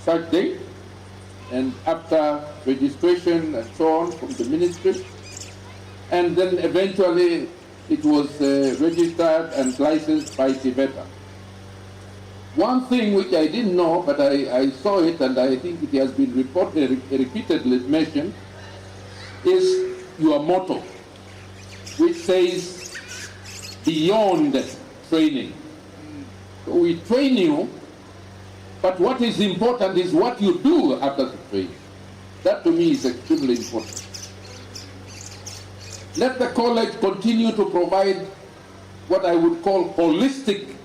such date, and after registration and so on from the ministry, and then eventually it was registered and licensed by TVETA. One thing which I didn't know, but I saw it and I think it has been repeatedly mentioned, is your motto, which says beyond training. So we train you, but what is important is what you do after the training. That to me is extremely important. Let the college continue to provide what I would call holistic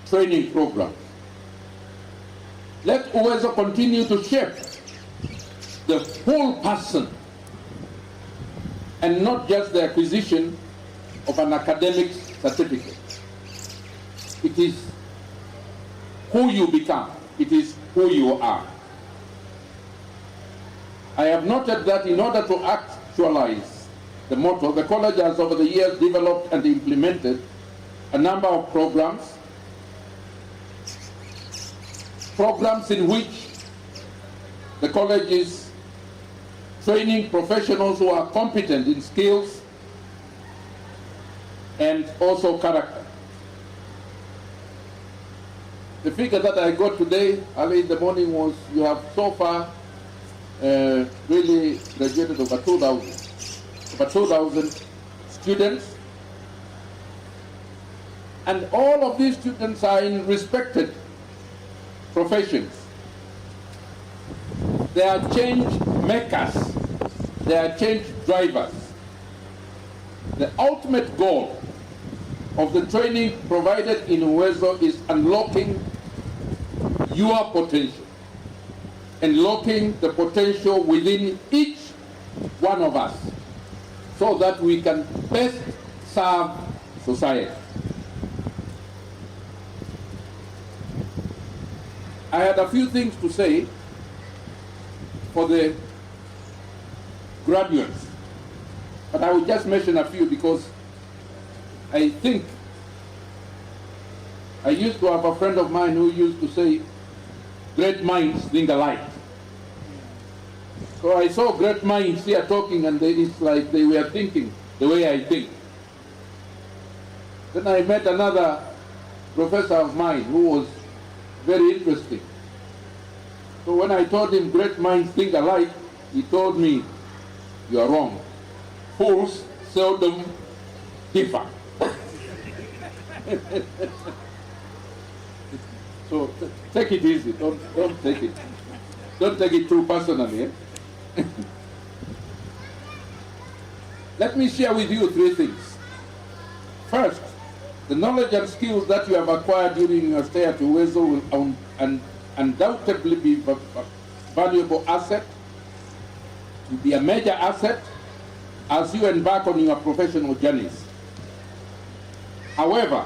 training programs. Let Uwezo continue to shape the whole person and not just the acquisition of an academic certificate. It is who you become. It is who you are. I have noted that in order to actualize the motto, the college has over the years developed and implemented a number of programs in which the college is training professionals who are competent in skills and also character. The figure that I got today, early in the morning, was you have so far really graduated over 2,000 students. And all of these students are in respected professions. They are change makers. They are change drivers. The ultimate goal of the training provided in Uwezo is unlocking your potential, unlocking the potential within each one of us so that we can best serve society. I had a few things to say for the graduates, but I will just mention a few because I think I used to have a friend of mine who used to say, great minds think alike. So I saw great minds here talking and it's like they were thinking the way I think. Then I met another professor of mine who was very interesting. So when I told him great minds think alike, he told me, you are wrong. Fools seldom differ. So take it easy. Don't take it too personally. Let me share with you three things. First, the knowledge and skills that you have acquired during your stay at Uwezo will undoubtedly be a valuable asset, will be a major asset as you embark on your professional journeys. However,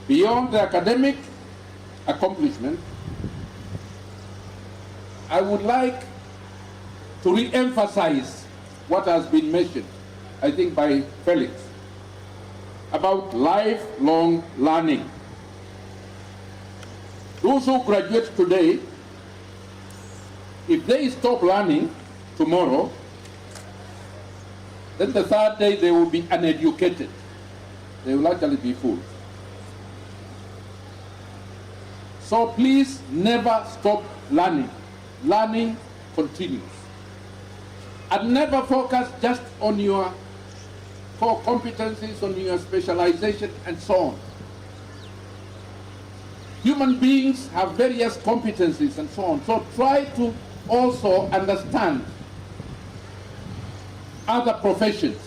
beyond the academic accomplishment, I would like to re-emphasize what has been mentioned, I think by Felix, about lifelong learning. Those who graduate today, if they stop learning tomorrow, then the third day they will be uneducated. They will actually be fools. So please never stop learning. Learning continues. And never focus just on your core competencies, on your specialization, and so on. Human beings have various competencies and so on. So try to also understand other professions,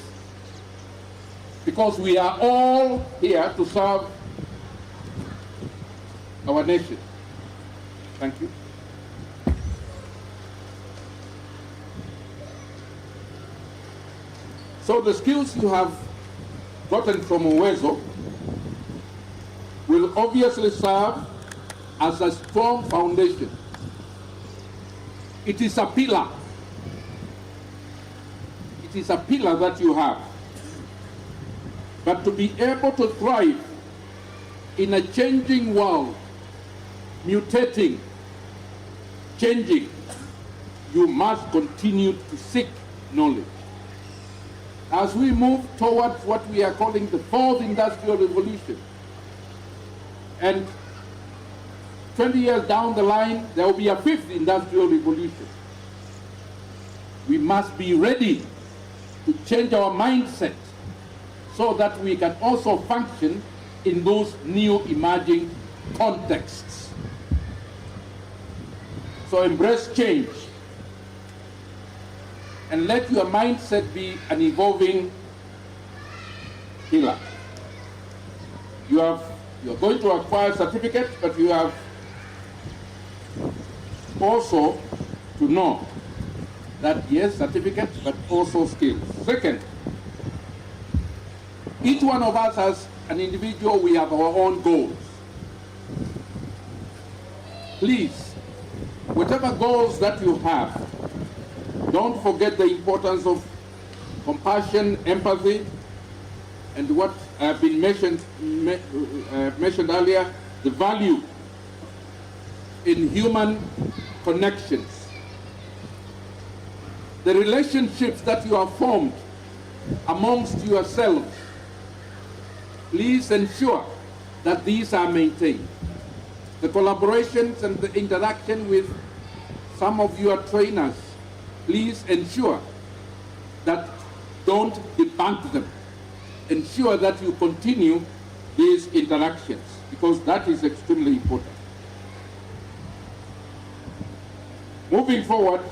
because we are all here to serve our nation. Thank you. So the skills you have gotten from Uwezo will obviously serve as a strong foundation. It is a pillar. It is a pillar that you have. But to be able to thrive in a changing world, mutating, changing, you must continue to seek knowledge. As we move towards what we are calling the fourth industrial revolution, and 20 years down the line, there will be a fifth industrial revolution. We must be ready to change our mindset so that we can also function in those new emerging contexts. So embrace change and let your mindset be an evolving healer. You're going to acquire certificates, but you have also to know that yes, certificates, but also skills. Second, each one of us as an individual, we have our own goals. Please, whatever goals that you have, don't forget the importance of compassion, empathy, and what have been mentioned earlier, the value in human connections. The relationships that you have formed amongst yourselves, please ensure that these are maintained. The collaborations and the interaction with some of your trainers, please ensure that don't debunk them. Ensure that you continue these interactions, because that is extremely important. Moving forward,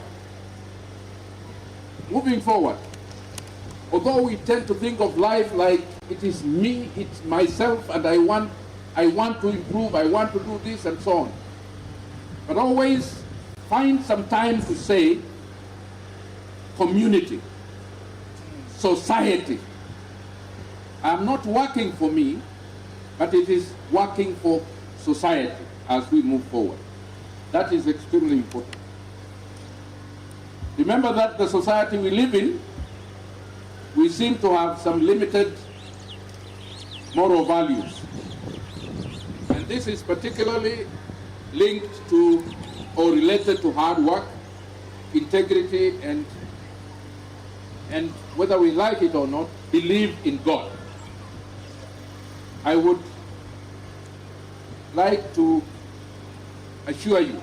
although we tend to think of life like it is me, it's myself, and I want to improve, I want to do this and so on. But always find some time to say community, society. I'm not working for me, but it is working for society as we move forward. That is extremely important. Remember that the society we live in, we seem to have some limited moral values. And this is particularly linked to or related to hard work, integrity, and whether we like it or not, believe in God. I would like to assure you,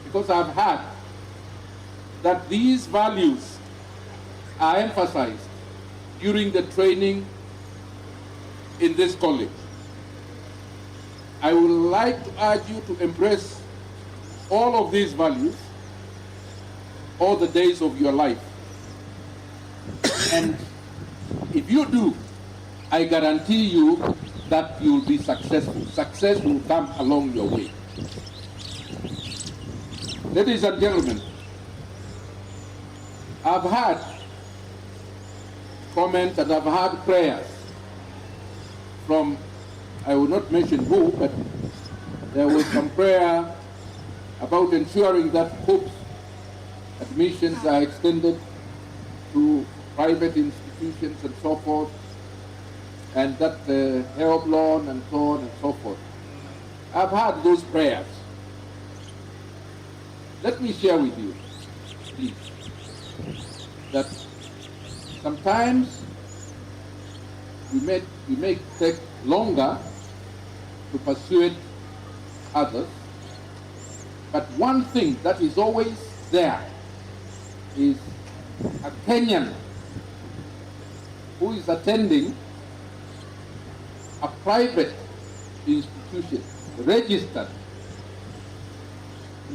because I've heard that these values are emphasized during the training in this college. I would like to urge you to embrace all of these values all the days of your life. And if you do, I guarantee you that you'll be successful. Success will come along your way. Ladies and gentlemen, I've had comments and I've had prayers from, I will not mention who, but there was some prayer about ensuring that HOPE's admissions are extended to private institutions and so forth, and that help loan and so on and so forth. I've had those prayers. Let me share with you, please, that sometimes we may take longer to persuade others, but one thing that is always there is a Kenyan who is attending a private institution, registered,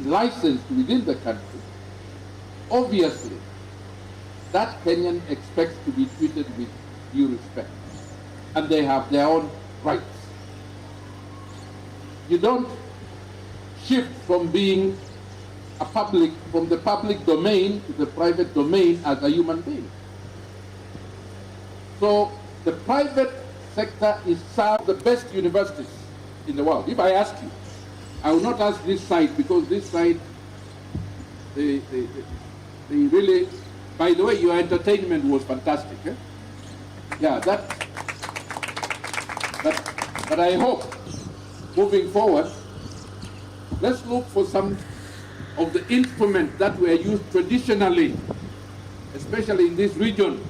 licensed within the country. Obviously, that Kenyan expects to be treated with due respect, and they have their own rights. You don't shift from being from the public domain to the private domain as a human being. So the private sector is some of the best universities in the world. If I ask you, I will not ask this side, because this side, they really, by the way, your entertainment was fantastic. Eh? Yeah, but I hope, moving forward, let's look for some of the instruments that were used traditionally, especially in this region,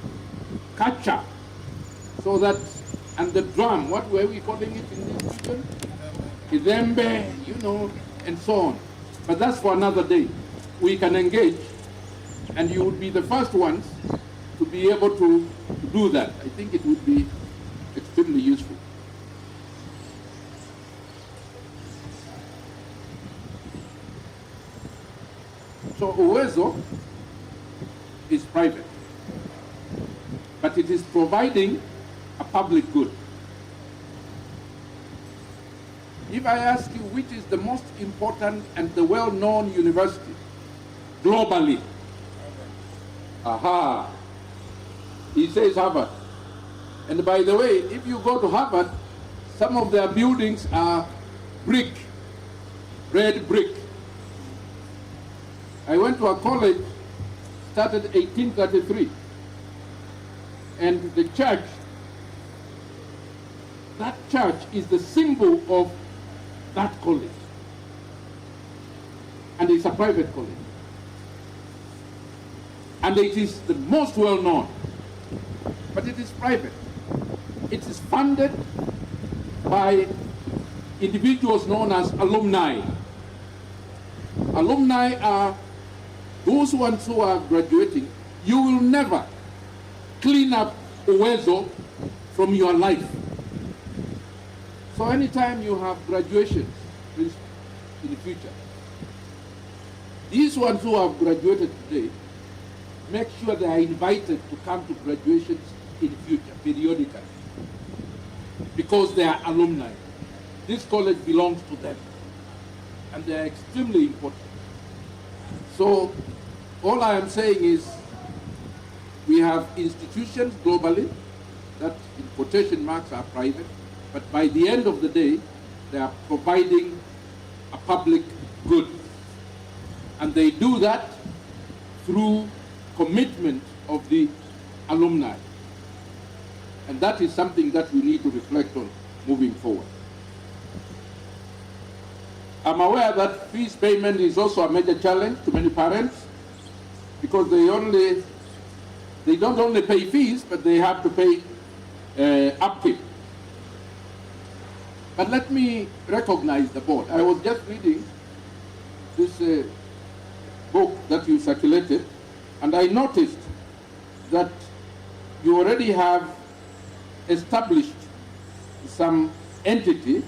kacha, so that, and the drum, what were we calling it in this region? Idembe, you know, and so on. But that's for another day. We can engage, and you would be the first ones to be able to do that. I think it would be extremely useful. So Uwezo is private, but it is providing a public good. If I ask you which is the most important and the well-known university globally, aha, he says Harvard. And by the way, if you go to Harvard, some of their buildings are brick, red brick. I went to a college, started 1833, and the church, that church is the symbol of that college. And it's a private college. And it is the most well-known, but it is private. It is funded by individuals known as alumni. Alumni are those ones who are graduating. You will never clean up Uwezo from your life. So anytime you have graduations in the future, these ones who have graduated today, make sure they are invited to come to graduations in the future, periodically, because they are alumni. This college belongs to them, and they are extremely important. So all I am saying is we have institutions globally that, in quotation marks, are private, but by the end of the day, they are providing a public good. And they do that through commitment of the alumni. And that is something that we need to reflect on moving forward. I'm aware that fees payment is also a major challenge to many parents, because they don't only pay fees, but they have to pay upkeep. But let me recognize the board. I was just reading this book that you circulated, and I noticed that you already have established some entity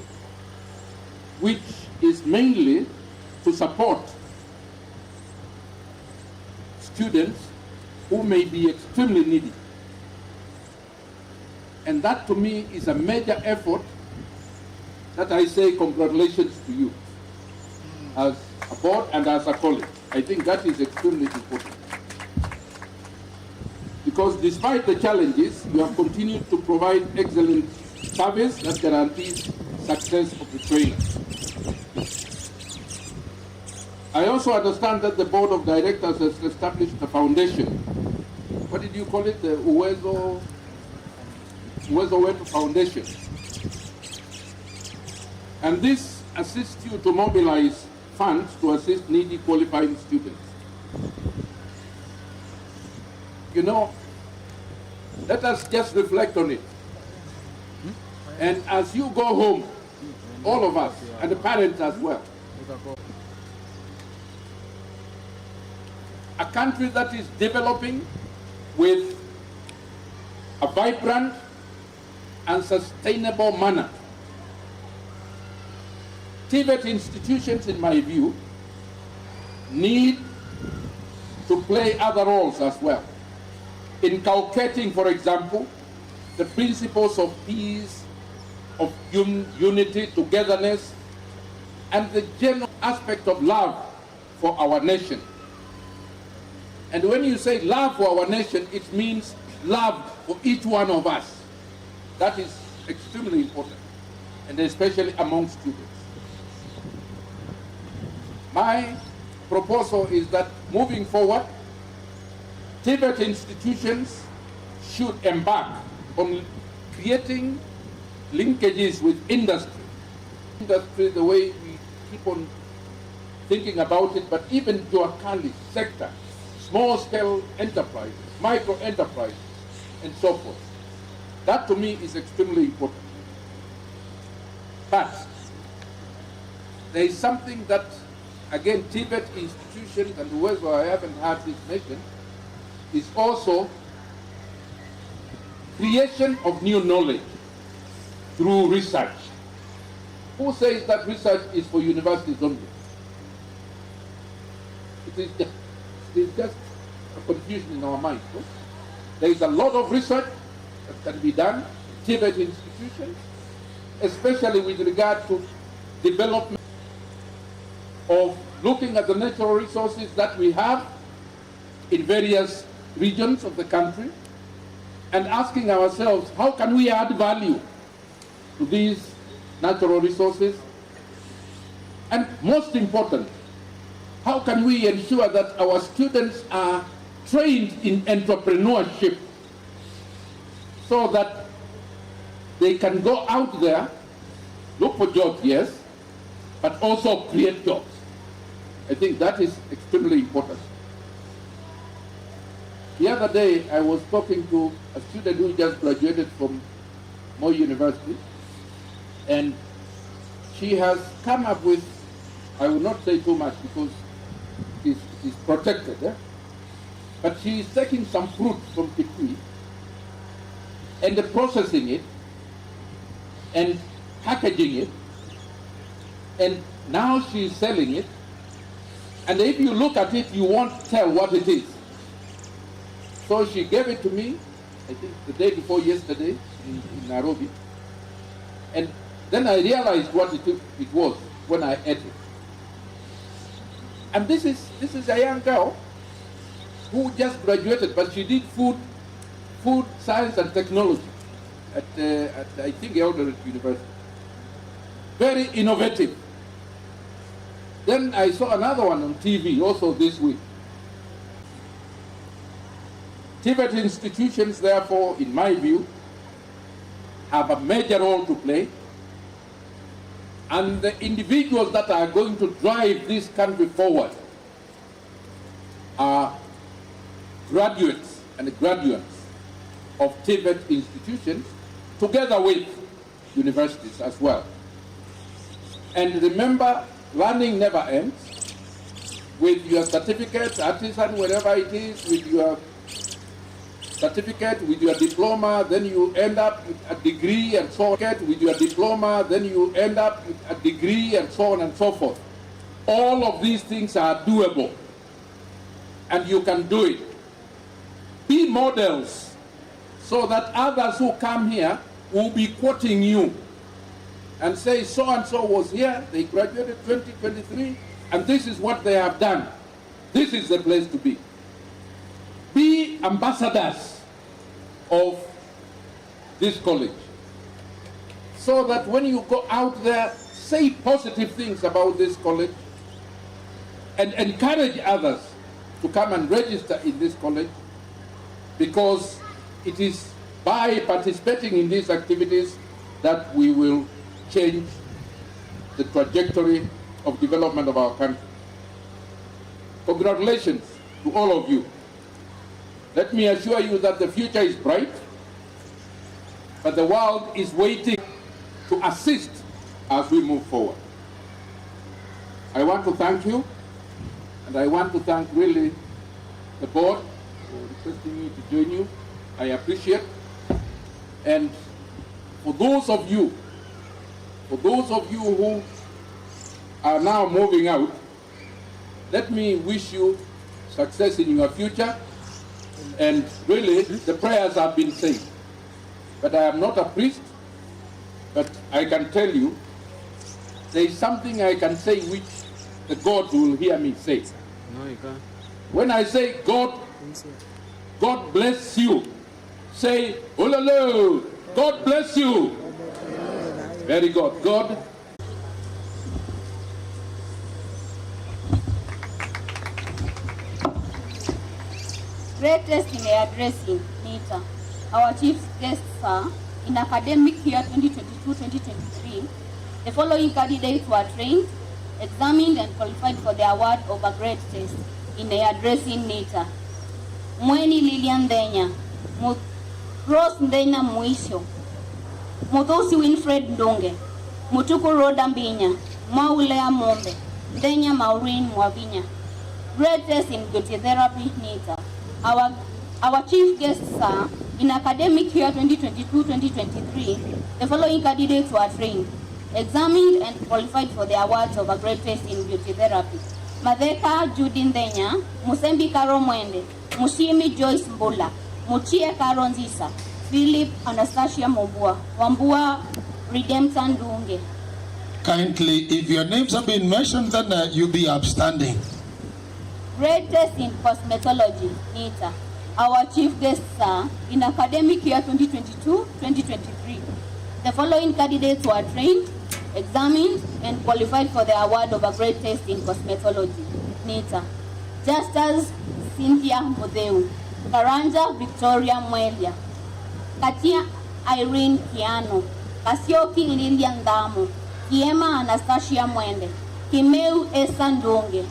which is mainly to support students who may be extremely needy. And that to me is a major effort that I say congratulations to you as a board and as a college. I think that is extremely important. Because despite the challenges, you have continued to provide excellent service that guarantees success of the trainers. I also understand that the board of directors has established a foundation. What did you call it? The Uwezo Foundation. And this assists you to mobilize funds to assist needy qualifying students. You know, let us just reflect on it. And as you go home, all of us, and the parents as well, a country that is developing with a vibrant and sustainable manner. TVET institutions, in my view, need to play other roles as well, inculcating, for example, the principles of peace, of unity, togetherness, and the general aspect of love for our nation. And when you say love for our nation, it means love for each one of us. That is extremely important, and especially among students. My proposal is that moving forward, TVET institutions should embark on creating linkages with industry. Industry, the way we keep on thinking about it, but even Joakali sector, small-scale enterprises, micro-enterprises, and so forth. That to me is extremely important. But there is something that, again, Tibet institutions and Uwezo, I haven't had this mentioned, is also creation of new knowledge through research. Who says that research is for universities only? It is just a confusion in our minds. No? There is a lot of research that can be done in Tibet institutions, especially with regard to development of looking at the natural resources that we have in various regions of the country and asking ourselves, how can we add value to these natural resources? And most important, how can we ensure that our students are trained in entrepreneurship so that they can go out there, look for jobs, yes, but also create jobs? I think that is extremely important. The other day, I was talking to a student who just graduated from Moi University, and she has come up with, I will not say too much because it is protected, but she is taking some fruit from Kitui and processing it and packaging it, and now she is selling it, and if you look at it, you won't tell what it is. So she gave it to me, I think the day before yesterday in Nairobi, and then I realized what it was when I ate it. And this is a young girl who just graduated, but she did food science and technology at I think Eldoret University. Very innovative. Then I saw another one on TV also this week. Tibet institutions, therefore, in my view, have a major role to play, and the individuals that are going to drive this country forward are graduates and graduates of Tibet institutions, together with universities as well. And remember, learning never ends. With your certificate, artisan, wherever it is, with your certificate, with your diploma, then you end up with a degree and so on. With your diploma, then you end up with a degree and so on and so forth. All of these things are doable, and you can do it. Be models so that others who come here will be quoting you and say, so-and-so was here, they graduated 2023, and this is what they have done. This is the place to be. Be ambassadors of this college, so that when you go out there, say positive things about this college and encourage others to come and register in this college, because it is by participating in these activities that we will change the trajectory of development of our country. Congratulations to all of you. Let me assure you that the future is bright, but the world is waiting to assist as we move forward. I want to thank you, and I want to thank really the board for requesting me to join you. I appreciate. And for those of you who are now moving out, let me wish you success in your future. And really, the prayers have been said. But I am not a priest, but I can tell you, there is something I can say which the God will hear me say. No, you can't. When I say God bless you, say, Ololo, God bless you. Very good. God. Greatest in the addressing meter. Our chief guests are, in academic year 2022-2023, the following candidates were trained examined and qualified for the award of a grade test in addressing NITA. Mweni Lilian Denya, Rose Ndena Muisho, Muthusi Winfred Ndunge, Mutuku Roda Mbinya, Maulea Mombe, Denya Maureen Mwavinya. Grade test in beauty therapy NITA. Our chief guests are, in academic year 2022-2023, the following candidates were trained, examined and qualified for the awards of a grade test in beauty therapy. Madheka Judin Denya, Musembi Karo Mwende, Mushimi Joyce Mbula, Muchie Karo Nzisa, Philip Anastasia Mobua, Wambua Redemption Dunge. Kindly, if your names have been mentioned, then you be upstanding. Grade test in cosmetology, NITA. Our chief guests are, in academic year 2022-2023, the following candidates were trained, examined, and qualified for the award of a grade test in cosmetology, NITA. Justus Cynthia Mudeu, Karanja Victoria Mwelia, Katia Irene Kiano, Kasioki Lilian Damu, Kiema Anastasia Mwende, Kimeu Esa Ndunge,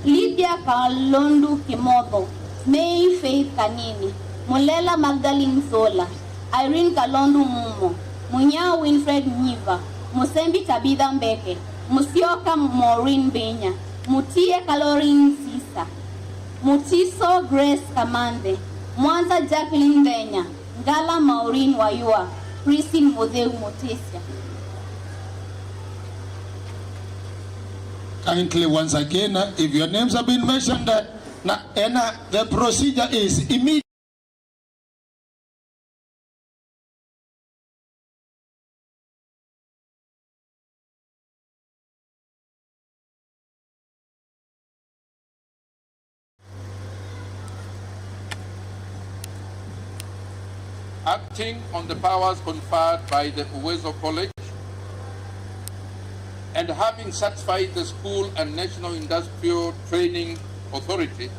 Lydia Kalondu Kimotho, May Faith Kanini, Mulela Magdalene Zola, Irene Kalondu Mumo, Munya Winfred Nyiva, Musembi Tabitha Mbeke, Musioka Maureen Benya, Mutie Calorin Sisa, Mutiso Grace Kamande, Mwanza Jacqueline Benya, Ngala Maureen Wayua, Christine Modeu Motesia. Kindly, once again, if your names have been mentioned, the procedure is immediate. Acting on the powers conferred by the Uwezo College, and having satisfied the School and National Industrial Training Authority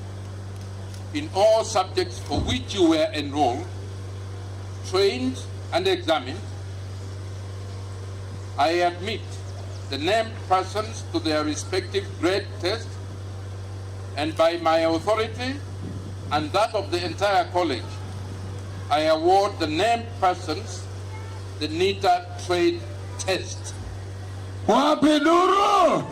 in all subjects for which you were enrolled, trained, and examined, I admit the named persons to their respective grade test, and by my authority and that of the entire college, I award the named persons the NITA trade test. Wapiduru!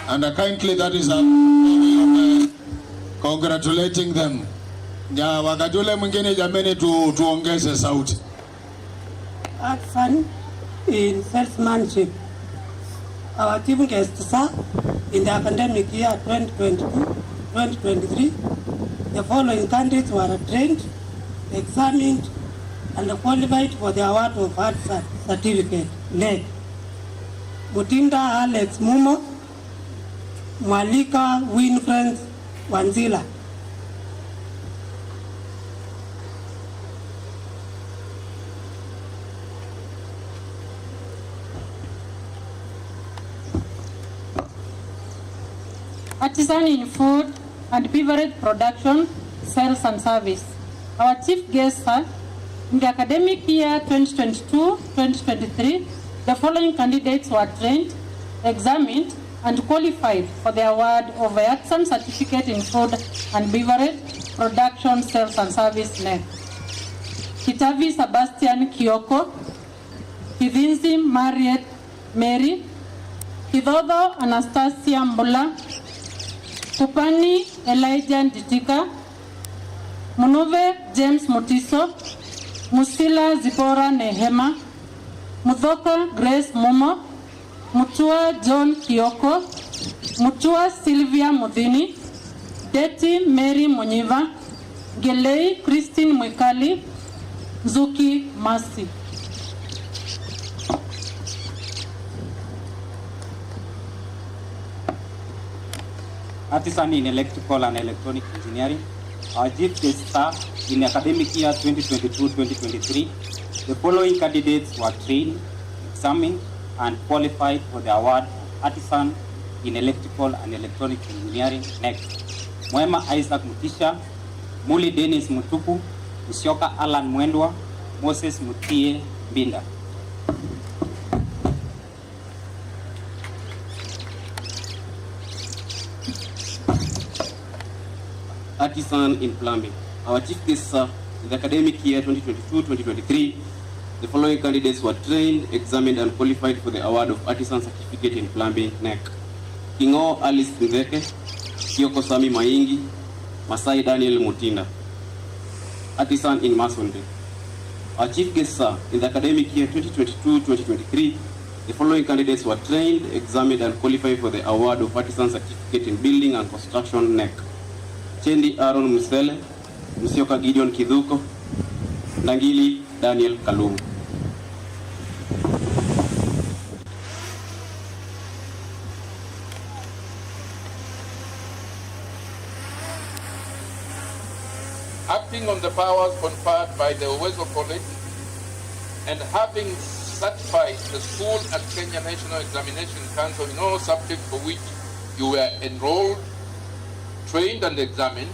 And kindly, that is a way of congratulating them. Ja wakatule mwingine jameni tuongeze sauti. Action in salesmanship. Our team guests are, in the academic year 2022-2023, the following candidates were trained, examined, and qualified for the award of art certificate, LED. Mutinda Alex Mumo, Mwalika Winfred Wanzila. Artisan in food and beverage production, sales and service. Our chief guests are, in the academic year 2022-2023, the following candidates were trained, examined, and qualified for the award of a Artisan Certificate in Food and Beverage Production, Sales and Service NEC. Kitavi Sebastian Kioko, Kivinzi Mariet Mary, Kidhodo Anastasia Mbula, Kupani Elijah Nditika, Munove James Mutiso, Musila Zipora Nehema, Muthoka Grace Mumo, Mutua John Kioko, Mutua Sylvia Mudhini, Deti Mary Munyiva, Gelei Christine Mwikali, Zuki Masi. Artisan in electrical and electronic engineering. Our chief guests are, in academic year 2022-2023, the following candidates were trained, examined, and qualified for the award Artisan in Electrical and Electronic Engineering, next. Mwema Isaac Mutisha, Muli Dennis Mutuku, Musyoka Alan Mwendwa, Moses Mutie Binda. Artisan in plumbing. Our chief guests are in the academic year 2022-2023. The following candidates were trained, examined, and qualified for the award of Artisan Certificate in Plumbing, NEC. Kingo Alice Nzeke, Kioko Sami Maingi, Masai Daniel Mutinda. Artisan in masonry. Our chief guests are in the academic year 2022-2023. The following candidates were trained, examined, and qualified for the award of Artisan Certificate in Building and Construction, NEC. Chendi Aaron Musele, Musyoka Gideon Kiduko, Nangili Daniel Kalum. Acting on the powers conferred by the Uwezo College and having certified the school and Kenya National Examination Council in all subjects for which you were enrolled, trained and examined,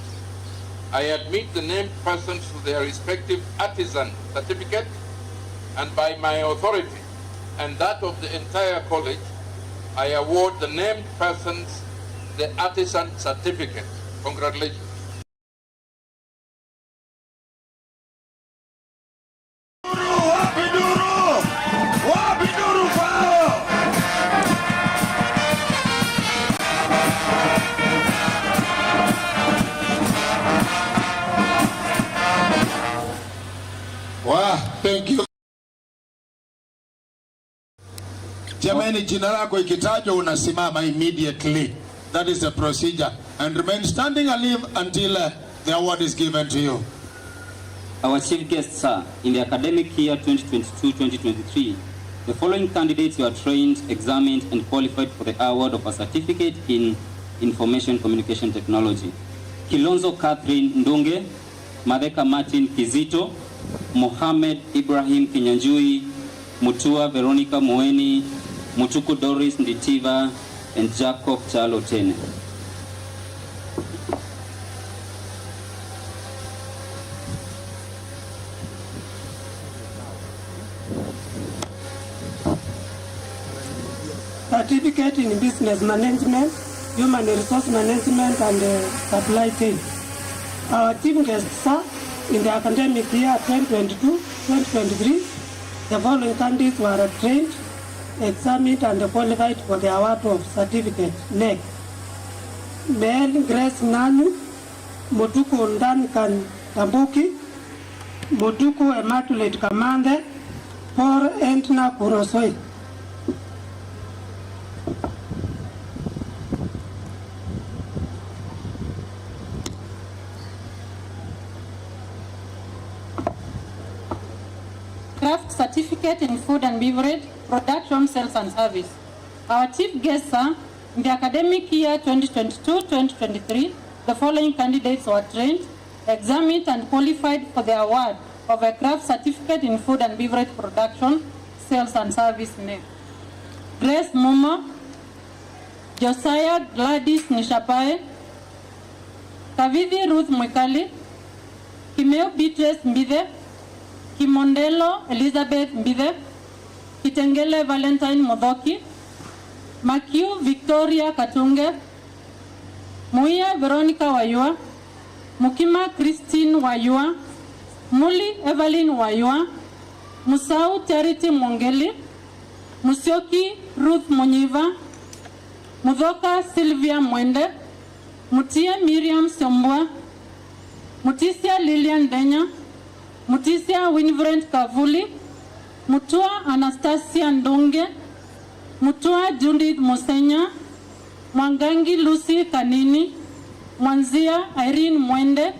I admit the named persons to their respective artisan certificate, and by my authority and that of the entire college, I award the named persons the artisan certificate. Congratulations. Wow, thank you. Jamani, jina lako ikitajwa unasimama immediately. That is the procedure. And remain standing until the award is given to you. Our chief guests are in the academic year 2022-2023. The following candidates were trained, examined, and qualified for the award of a certificate in Information Communication Technology. Kilonzo Catherine Ndunge, Madeka Martin Kizito, Mohamed Ibrahim Kinyanjui, Mutua Veronica Moeni, Mutuku Doris Nditiva, and Jacob Chalo Tene. Certificate in Business Management, Human Resource Management, and Supply Chain. Our chief guests are in the academic year 2022-2023. The following candidates were trained, examined, and qualified for the award of certificate, NEC. Mel Grace Nanu, Mutuku Ndankan Tambuki, Mutuku Immaculate Kamande, Paul Entna Kurosoi. Craft Certificate in Food and Beverage, Production, Sales and Service. Our chief guests are in the academic year 2022-2023. The following candidates were trained, examined, and qualified for the award of a Craft Certificate in Food and Beverage Production, Sales and Service, NEC. Grace Mumo, Josiah Gladys Nishapae, Kavithi Ruth Mwikali, Kimeu Beatrice Mbithe, Kimondelo Elizabeth Mbithe, Kitengele Valentine Modhoki, Makiu Victoria Katunge, Muia Veronica Wayua, Mukima Christine Wayua, Muli Evelyn Wayua, Musau Charity Mongeli, Musyoki Ruth Monyiva, Mudhoka Sylvia Mwende, Mutia Miriam Sombwa, Mutisia Lilian Denya, Mutisia Winfred Kavuli, Mutua Anastasia Ndonge, Mutua Judith Musenya, Mwangangi Lucy Kanini, Mwanzia Irene Mwende,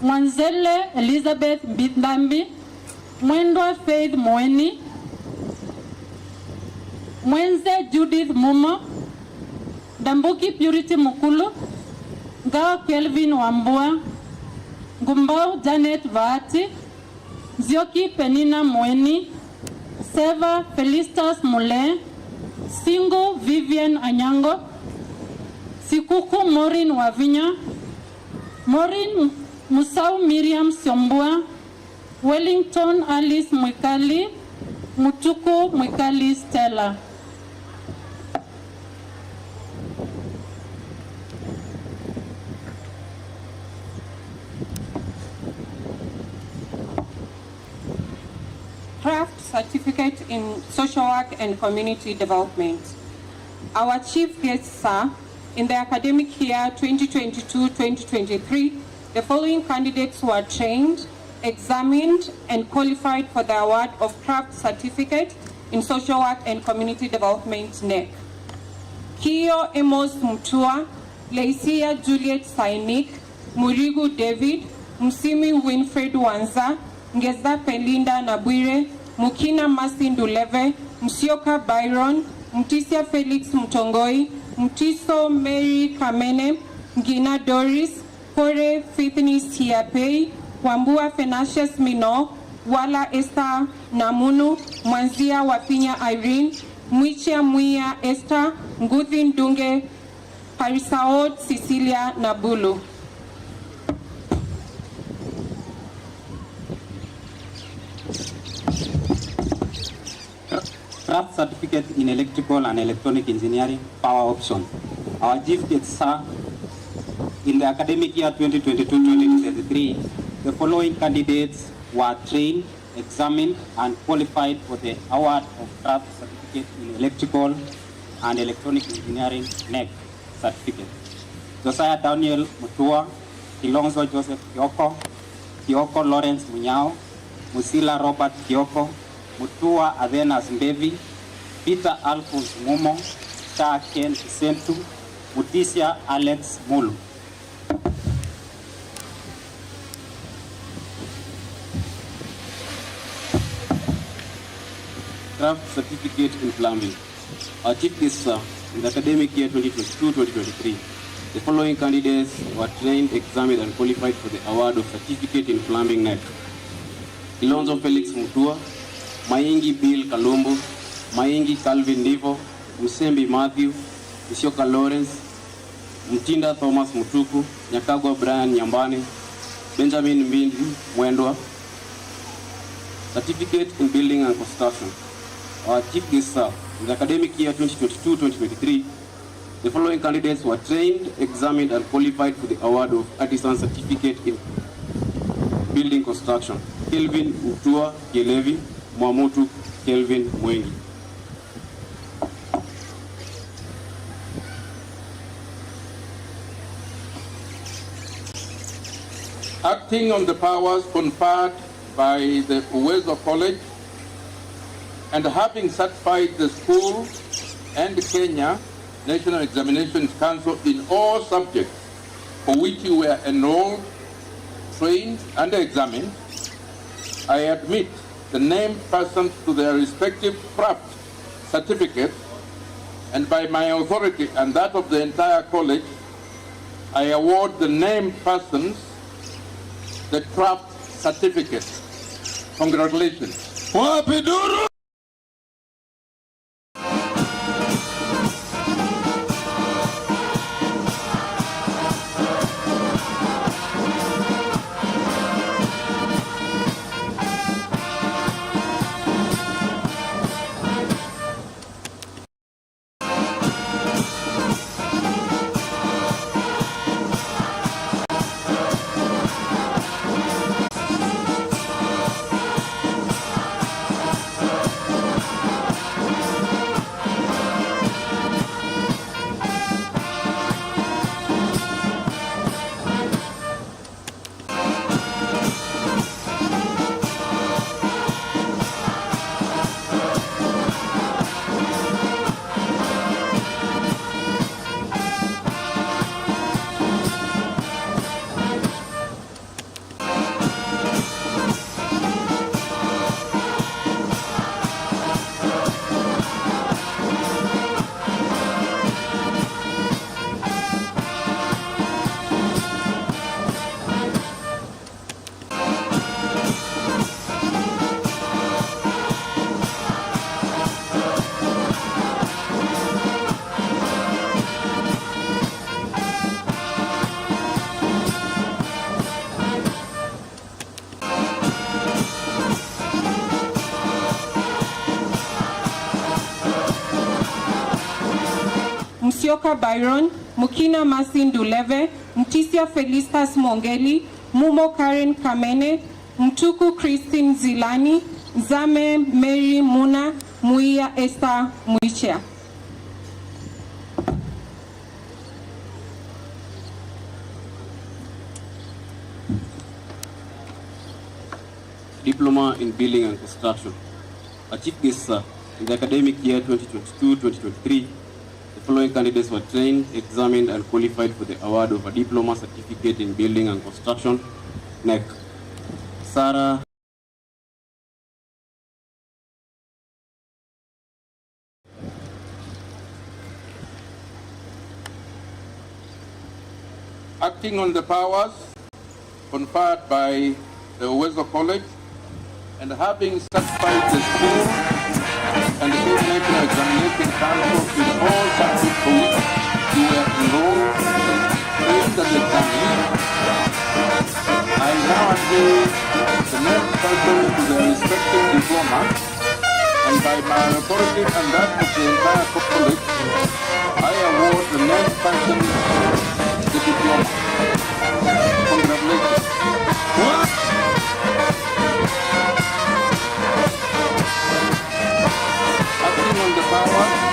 Mwanzele Elizabeth Mbindambi, Mwendwa Faith Moeni, Mwenze Judith Mumo, Dambuki Purity Mukulu, Ngao Kelvin Wambua, Gumbao Janet Vaati, Zioki Penina Moeni, Seva Felistas Mule, Singo Vivian Anyango, Sikuku Maureen Wavinya, Maureen Musau Miriam Siombua, Wellington Alice Mwikali, Mutuku Mwikali Stella. Craft Certificate in Social Work and Community Development. Our chief guests are, in the academic year 2022-2023, the following candidates were trained, examined, and qualified for the award of Craft Certificate in Social Work and Community Development NEC. Kio Amos Mutua, Leisia Juliet Sainik, Murigu David, Msimi Winfred Wanza, Ngeza Pelinda Nabwire, Mukina Masinduleve, Msioka Byron, Mtisia Felix Mtongoi, Mtiso Mary Kamene, Ngina Doris, Kore Faithnis Hiapei, Wambua Fenasius Mino, Wala Esther Namunu, Mwanzia Wapinya Irene, Mwichia Mwia Esther, Nguthi Ndunge, Parisaot Cecilia Nabulu. Craft Certificate in Electrical and Electronic Engineering, Power Option. Our chief guests are, in the academic year 2022-2023, the following candidates were trained, examined, and qualified for the award of Craft Certificate in Electrical and Electronic Engineering NEC certificate. Josiah Daniel Mutua, Kilonzo Joseph Kioko, Kioko Lawrence Munyao, Musila Robert Kioko, Mutua Athenas Mbevi, Peter Alphonse Mumo, Star Ken Kisentu, Mutisia Alex Mulu. Craft Certificate in Plumbing. Our chief guests are, in the academic year 2022-2023, the following candidates were trained, examined, and qualified for the award of Certificate in Plumbing NEC. Ilonzo Felix Mutua, Maingi Bill Kalumbu, Maingi Calvin Nivo, Musembi Matthew, Ishoka Lawrence, Mtinda Thomas Mutuku, Nyakagwa Brian Nyambane, Benjamin Mbindi Mwendwa. Certificate in Building and Construction. Our chief guests are, in the academic year 2022-2023, the following candidates were trained, examined, and qualified for the award of Artisan Certificate in Building Construction. Kelvin Utua Gelevi, Mwamutu Kelvin Mwengi. Acting on the powers conferred by the Uwezo College and having certified the school and Kenya National Examinations Council in all subjects for which you were enrolled, trained, and examined, I admit the named persons to their respective craft certificates, and by my authority and that of the entire college, I award the named persons the craft certificates. Congratulations. Wapiduru. Musyoka Byron, Mukina Masin Duleve, Mtisia Felicitas Mongeli, Mumo Karen Kamene, Mtuku Christine Zilani, Zame Mary Muna, Muia Esther Muichea. Diploma in Building and Construction. Our chief guests are, in the academic year 2022-2023, the following candidates were trained, examined, and qualified for the award of a diploma certificate in Building and Construction, NEC. Sarah acting on the powers conferred by the Uwezo College and having certified the school and the state national examination council in all subjects for which you were enrolled, trained and examined, I now unveil the next person to their respective diplomas, and by my authority and that of the entire college, I award the next person the diploma. Congratulations. Acting on the power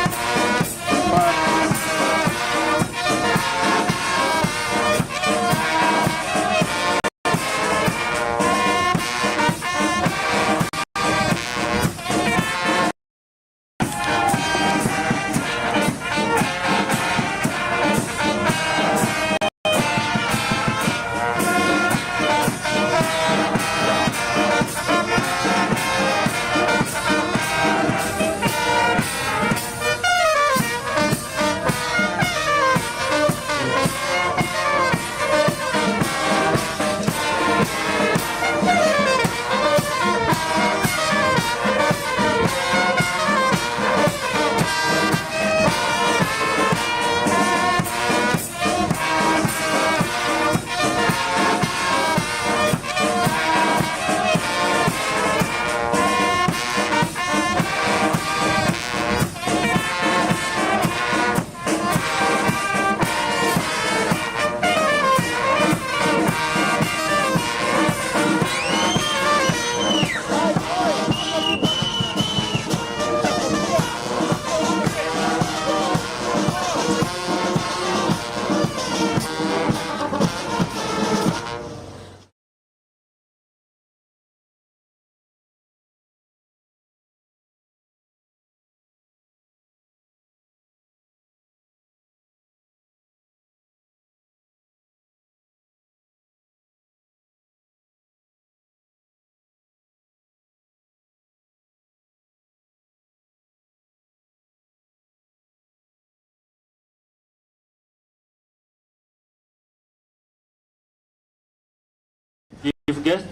chief guest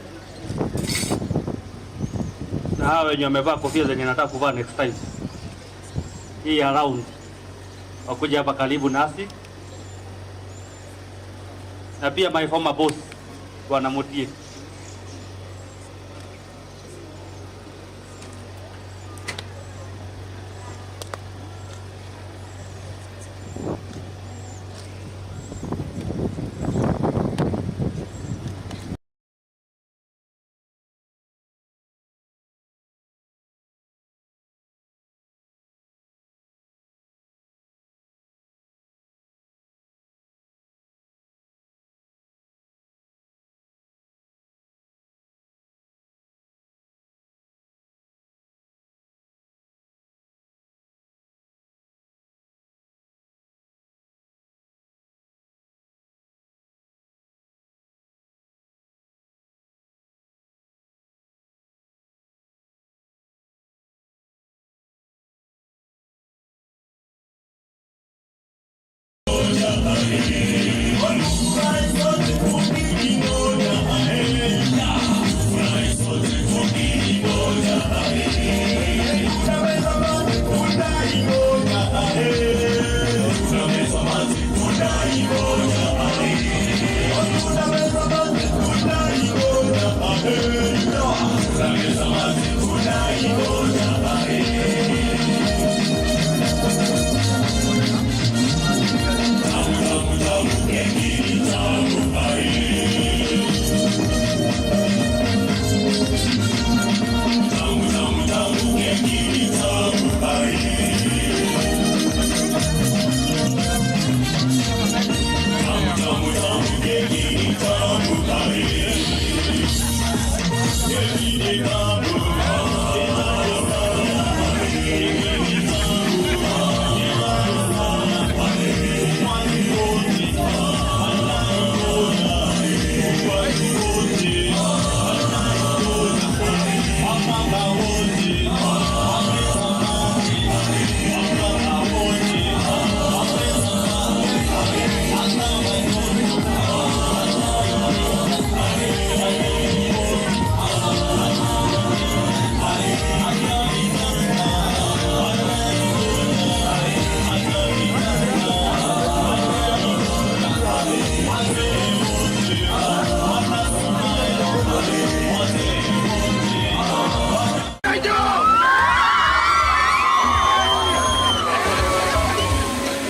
na hawa wenye wamevaa kofia zenye nataka kuvaa next time hii around wakuja hapa karibu nasi, na pia my former boss Bwana Mutie.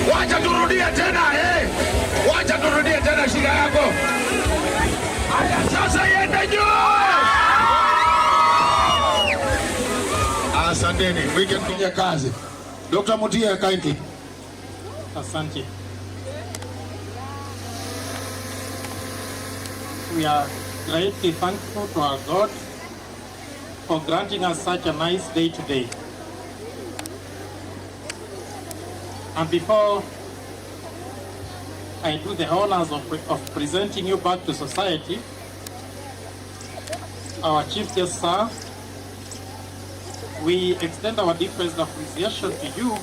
Wacha turudie tena, wacha turudie tena shida yako. Haya sasa iende juu. Asanteni, we can go kazi. Dr. Mutia, kindly. Asante. We are greatly thankful to our God for granting us such a nice day today. And before I do the honors of presenting you back to society, our Chief Guest, sir, we extend our deepest appreciation to you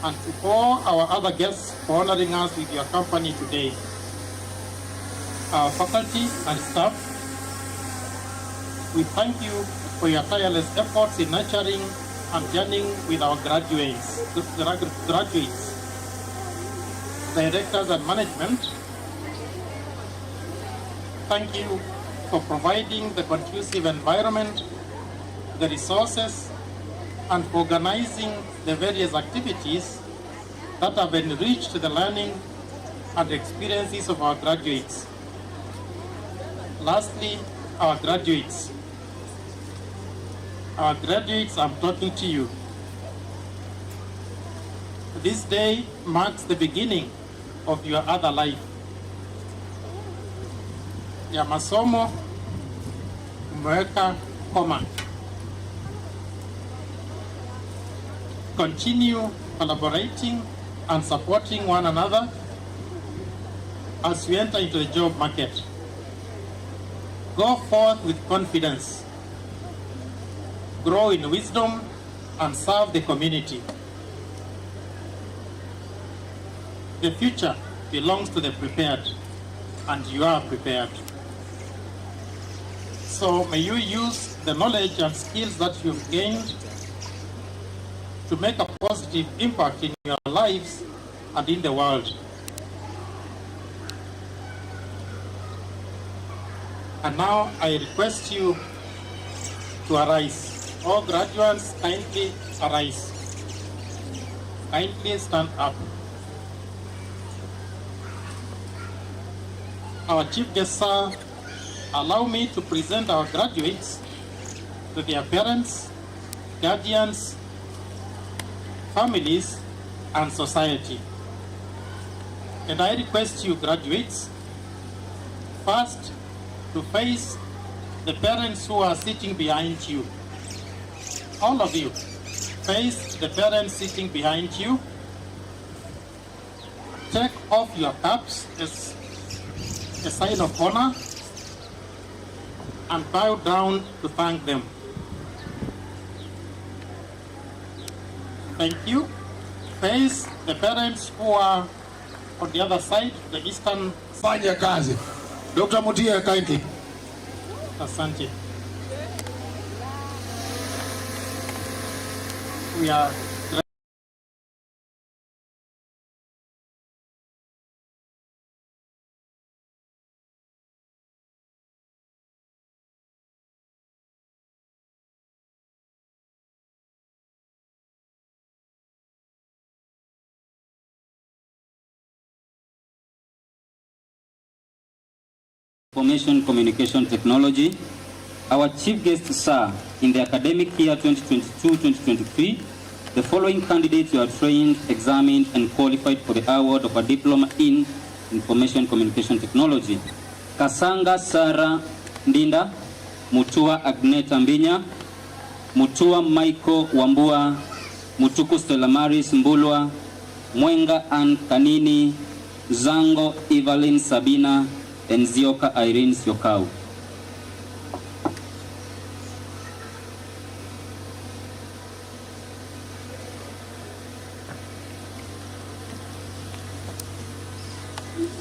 and to all our other guests for honoring us with your company today. Our faculty and staff, we thank you for your tireless efforts in nurturing and journeying with our graduates, directors and management. Thank you for providing the conducive environment, the resources, and for organizing the various activities that have enriched the learning and experiences of our graduates. Lastly, our graduates. Our graduates, I'm talking to you. This day marks the beginning of your other life. Ya masomo umeweka koma. Continue collaborating and supporting one another as we enter into the job market. Go forth with confidence, grow in wisdom, and serve the community. The future belongs to the prepared, and you are prepared. So may you use the knowledge and skills that you've gained to make a positive impact in your lives and in the world. And now I request you to arise. All graduates, kindly arise. Kindly stand up. Our Chief Guest, sir, allow me to present our graduates to their parents, guardians, families, and society. And I request you, graduates, first to face the parents who are sitting behind you. All of you, face the parents sitting behind you. Take off your caps as a sign of honor and bow down to thank them. Thank you. Face the parents who are on the other side, the eastern. Fanya kazi. Dr. Mutia, kindly. Asante. We are Information Communication Technology. Our Chief Guest, sir, in the academic year 2022-2023, the following candidates were trained, examined, and qualified for the award of a Diploma in Information Communication Technology. Kasanga Sarah Ndinda, Mutua Agneta Mbinya, Mutua Michael Wambua, Mutuku Stella Maris Mbulwa, Mwenga Ann Kanini, Zango Evelyn Sabina, and Zioka Irene Siokau.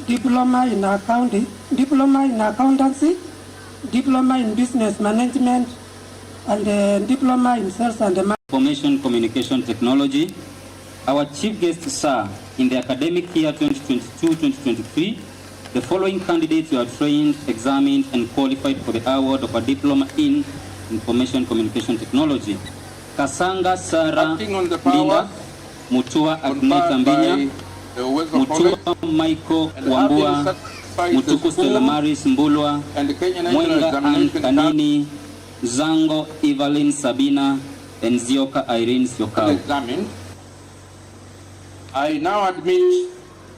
Diploma in accounting, diploma in accountancy, diploma in business management, and diploma in sales and Information Communication Technology. Our Chief Guest, sir, in the academic year 2022-2023, The following candidates were trained, examined, and qualified for the award of a diploma in Information Communication Technology. Kasanga Sarah Linda, Mutua Agneta Mbinya, Mutua Michael Wambua, Mutuku Stella Maris Mbulwa, Mwenga Ann Kanini, Zango Evelyn Sabina, and Zioka Irene Siokao. I now admit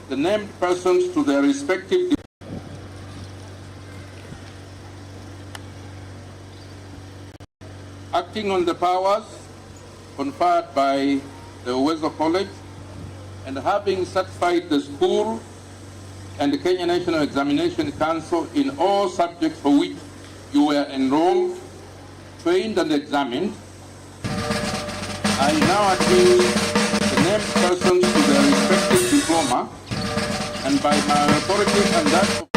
the named persons to their respective acting on the powers conferred by the Uwezo College and having satisfied the school and the Kenya National Examination Council in all subjects for which you were enrolled, trained and examined, I now admit the named persons to their respective diploma, and by my authority and that of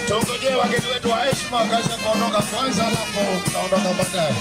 Tungojee wageni wetu wa heshima wakaweza kuondoka kwanza, alafu tutaondoka baadaye.